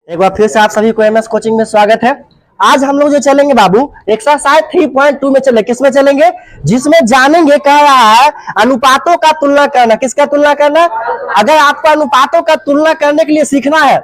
एक बार फिर से आप सभी को एमएस कोचिंग में स्वागत है। आज हम लोग जो चलेंगे बाबू एक्सरसाइज 3.2 में चले। किसमें चलेंगे? जिसमें जानेंगे कह रहा है अनुपातों का तुलना करना। किसका तुलना करना? अगर आपको अनुपातों का तुलना करने के लिए सीखना है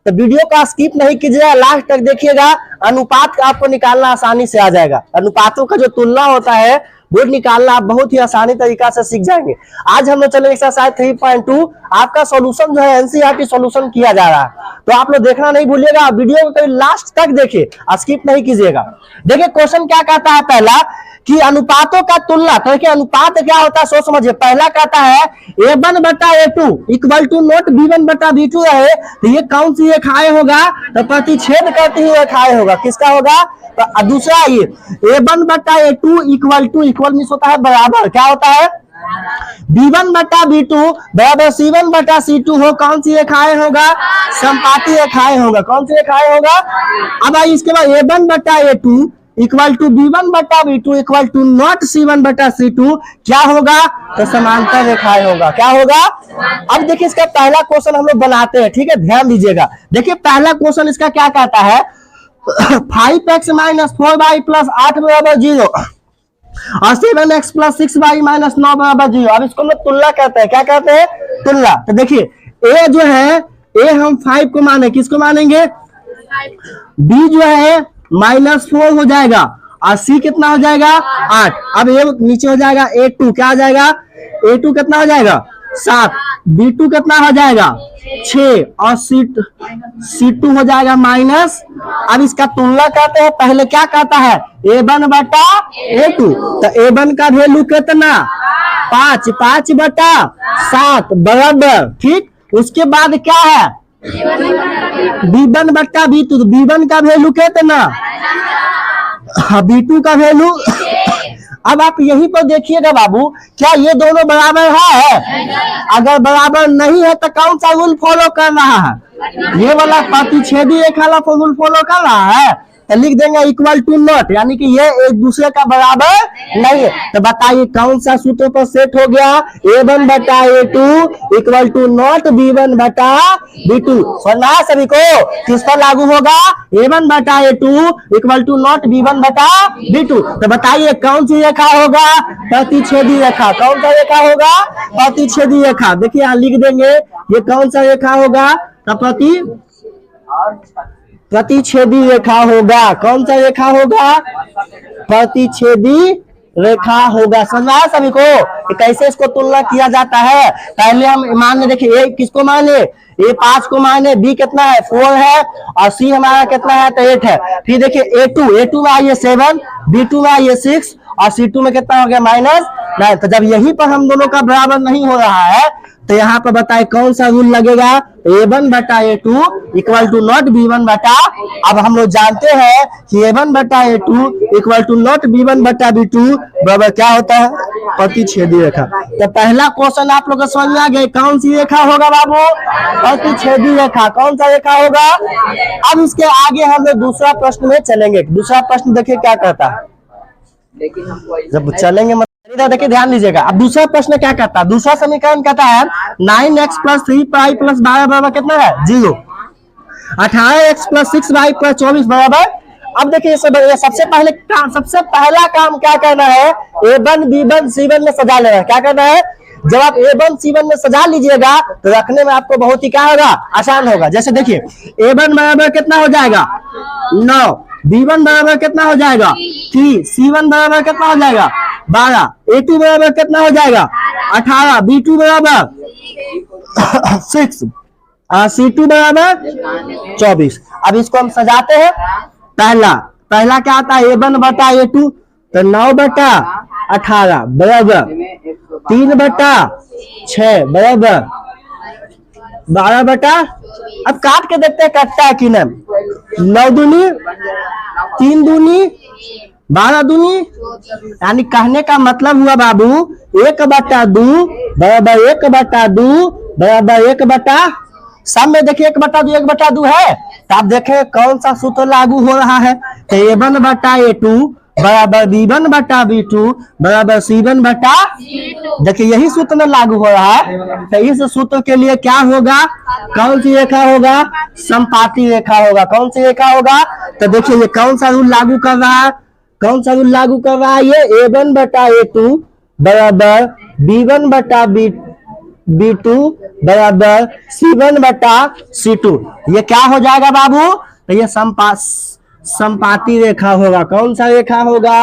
तो वीडियो का स्किप नहीं कीजिएगा, लास्ट तक देखिएगा। अनुपात आपको निकालना आसानी से आ जाएगा। अनुपातों का जो तुलना होता है वो निकालना आप बहुत ही आसानी तरीका से सीख जाएंगे। आज हम लोग चलेंगे एक्सरसाइज 3.2। आपका सॉल्यूशन जो है एनसीईआरटी सॉल्यूशन किया जा रहा है, तो आप लोग देखना नहीं भूलिएगा। वीडियो को कहीं लास्ट तक देखिए, स्किप नहीं कीजिएगा। देखिए क्वेश्चन क्या कहता है पहला कि अनुपातों का तुलना। तो देखिए अनुपात क्या होता है सोच समझिए। पहला कहता है a1 बटा a2 equal to note b1 बटा b2 है, तो ये कौन सी रेखाएं होगा? तो प्रतिच्छेद करती हुई रेखाएं होगा। किसका होगा? तो दूसरा ये a1 बटा a2 equal to, equal means होता है बराबर, क्या होता है? b1 बटा b2 बराबर c1 बटा c2 हो। कौन सी रेखाएं होगा? समपाती रेखाएं होगा। कौन सी रेखाएं होगा? अब आइए इसके बाद a1 बटा a2 इक्वल टू b1 बटा b2 equal to not c1 बटा c2 क्या होगा? तो समांतर रेखाएं होगा। क्या होगा? अब देखिए इसका पहला क्वेश्चन हम लोग बनाते हैं, ठीक है, ध्यान दीजिएगा। देखिए पहला क्वेश्चन इसका क्या कहता है 5x माइनस 4y प्लस 8 बराबर 0 और 7x प्लस 6y माइनस 9 बराबर 0। अब इसको हम लोग तुलना कहते हैं। क्या कहते हैं? तुलना। तो देखिए a जो है, a हम 5 को माने, किसको मानेंगे? b जो है -4 हो जाएगा और c कितना हो जाएगा? 8। अब ये नीचे हो जाएगा a2, क्या हो जाएगा? a2 कितना हो जाएगा? 7। b2 कितना हो जाएगा? 6 और c2 हो जाएगा माइनस। अब इसका तुलना करते हैं। पहले क्या कहता है? a1 बटा a2, तो a1 का वैल्यू कितना? 5, 5 बटा 7 बराबर, ठीक। उसके बाद क्या है? b1 बटा b2, तो b1 का वैल्यू कितना? b2 का वैल्यू। अब आप यहीं पर देखिएगा बाबू, क्या ये दोनों बराबर है? अगर बराबर नहीं है तो कौन सा रूल फॉलो कर रहा है? ये वाला प्रतिच्छेदी रेखा वाला रूल फॉलो कर रहा है। तो लिख देंगे इक्वल टू नॉट, यानी कि ये एक दूसरे का बराबर नहीं है। तो बताइए कौन सा सूत्र पर सेट हो गया? a1 बटा a2 equal to not b1 बटा b2। सुनना है सभी को? किस पर लागू होगा? a1 बटा a2 equal to not b1 बटा b2। तो बताइए कौन सी रेखा होगा? प्रतिच्छेदी रेखा। कौन सा रेखा होगा? प्रतिच्छेदी रेखा। देखिए यहाँ लिख देंगे ये कौन सा रेखा होगा? प्रतिच्छेदी रेखा होगा। कौन सा रेखा होगा? प्रतिच्छेदी रेखा होगा। समझा है सभी को कि कैसे इसको तुलना किया जाता है? पहले हम मान ले, देखिए ए किसको माने? ए 5 को माने, बी कितना है? 4 है और सी हमारा कितना है? तो 8 है। फिर देखिए a2 में आइए 7, b2 में आइए 6 और c2 में कितना हो गया? -9। तो जब यहीं पर हम दोनों का बराबर नहीं हो रहा है तो यहाँ पर बताए कौन सा रूल लगेगा? a1 बटा a2 equal to not b1 बटा। अब हम लोग जानते हैं कि a1 बटा a2 equal to not b1 बटा b2 बराबर क्या होता है? प्रतिच्छेदी रेखा। तो पहला क्वेश्चन आप लोग को समझ में आ गया कौन सी रेखा होगा बाबू? प्रतिच्छेदी रेखा। कौन सा रेखा होगा? अब इसके आगे हम लोग दूसरा प्रश्न में चलेंगे। दूसरा प्रश्न देखिए क्या कहता है, जब चलेंगे देखिए ध्यान दीजिएगा। अब दूसरा प्रश्न क्या कहता है? दूसरा समीकरण कहता है 9x प्लस 3y प्लस 12 बराबर कितना है? 0। 18x प्लस 6y प्लस 24 बराबर। अब देखिए सबसे पहला काम क्या करना है? a1 b1 c1 में सजा लेना है। क्या करना है? जब आप a1 c1 में सजा लीजिएगा तो रखने में आपको बहुत ही क्या होगा? आसान होगा। जैसे देखिए a1 बराबर कितना हो जाएगा? 9, b1 बराबर कितना हो जाएगा? 3, c1 बराबर कितना हो जाएगा? 12, a2 बराबर कितना हो जाएगा? 18, b2 बराबर 6 और c2 बराबर 24। अब इसको हम सजाते हैं। पहला क्या आता है? a1 बटा a2, तो 9 बटा 18 बराबर 3 बटा 6 बराबर 12 बटा। अब काट के देखते हैं कटता है कि नहीं। 9 दूनी 3 दूनी 12 दूनी, यानी कहने का मतलब हुआ बाबू 1 बटा 2 बराबर 1 बटा 2 बराबर 1 बटा। सब में देखिए 1 बटा 2 1 बटा 2 है। तो आप देखें कौन सा सूत्र लागू हो रहा है? तो a1 बटा a2 बराबर B1 बटा B2 बराबर C1 बटा। देखिए यही सूत्र में लागू हो रहा है। तो इस सूत्र के लिए क्या होगा, कौन सी रेखा होगा, संपाती रेखा होगा। कौन सी रेखा होगा, तो देखिए ये कौन सा रूल लागू कर रहा है, कौन सा रूल लागू कर रहा है, ये A1 बटा A2 बराबर B1 बटा B2 बराबर C1 बटा C2। ये क्या हो जाएगा बाबू, तो ये संपाती रेखा होगा। कौन सा रेखा होगा,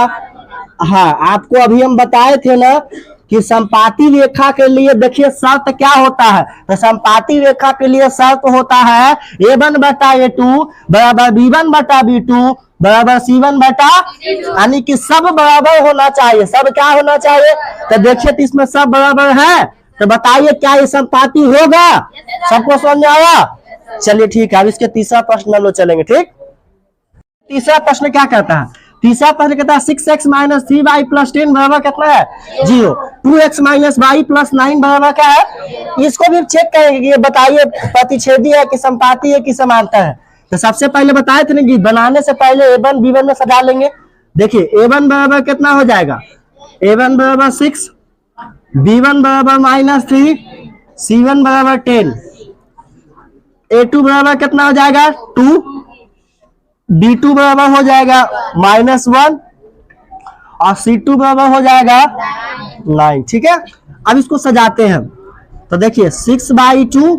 हाँ आपको अभी हम बताए थे ना कि संपाती रेखा के लिए देखिए शर्त क्या होता है। तो संपाती रेखा के लिए शर्त होता है A1 बटा A2 बराबर B1 बटा B2 बराबर C1 बटा, यानी कि सब बराबर होना चाहिए। सब क्या होना चाहिए, तो देखिए तो इसमें सब बराबर है। तो बताइए क्या ये संपाती होगा, सबको समझ में आया। चलिए ठीक है, अब इसके तीसरा प्रश्न लो चलेंगे। ठीक, तीसरा प्रश्न क्या कहता है, तीसरा प्रश्न कहता है 6x माइनस 3y प्लस 10 बराबर कितना है 0। 2x माइनस y प्लस 9 बराबर क्या है। इसको भी चेक करेंगे कि ये बताइए प्रतिच्छेदी है कि संपाती है कि समांतर है। तो सबसे पहले बताए थे ना कि बनाने से पहले A1 B1 में सजा लेंगे। देखिए A1 बराबर कितना हो जाएगा, A1 बराबर 6, B1 बराबर -3, C1 बराबर 10, A2 बराबर कितना हो जाएगा 2, B2 बराबर हो जाएगा -1 और C2 बराबर हो जाएगा 9। ठीक है, अब इसको सजाते हैं। तो देखिए 6/2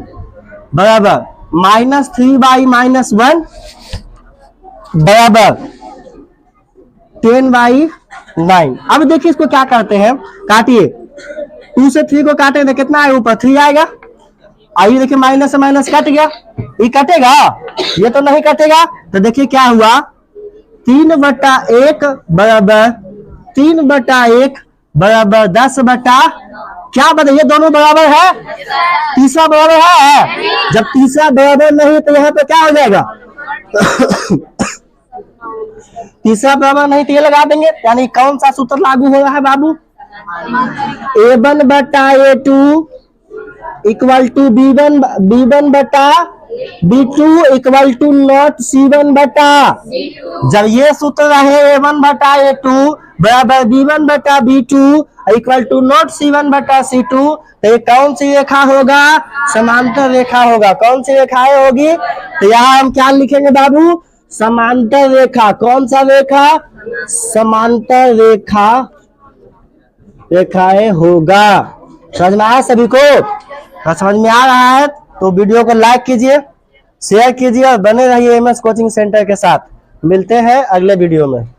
बराबर -3/-1 बराबर 10/9। अब देखिए इसको क्या करते हैं, काटिए 2 से 3 को काटेंगे तो कितना आएगा, ऊपर 3 आएगा। आइए देखिए माइनस से माइनस कट गया, ये कटेगा, ये तो नहीं कटेगा। तो देखिए क्या हुआ 3/1 बराबर 3/1 बराबर 10 बटा क्या बताइए, दोनों बराबर है, तीसरा बराबर है। जब तीसरा बराबर नहीं तो यहाँ पे क्या हो जाएगा तीसरा बराबर नहीं तो ये लगा देंगे। यानी कौन सा सूत्र लागू हो रहा है बाबू, A1 बटा A2 इक्वल टू B1 बटा B2 equal to not C1 बटा। जब ये सूत्र रहे A1 बटा A2 बराबर B1 बटा B2 equal to not C1 बटा C2, तो ये कौन सी रेखा होगा, समांतर रेखा होगा। कौन सी रेखाएं होगी, तो यहाँ हम क्या लिखेंगे बाबू, समांतर रेखा। कौन सा रेखा, समांतर रेखा रेखाएं होगा। समझ में आया सभी को, समझ में आ रहा है तो वीडियो को लाइक कीजिए, शेयर कीजिए और बने रहिए MS कोचिंग सेंटर के साथ। मिलते हैं अगले वीडियो में।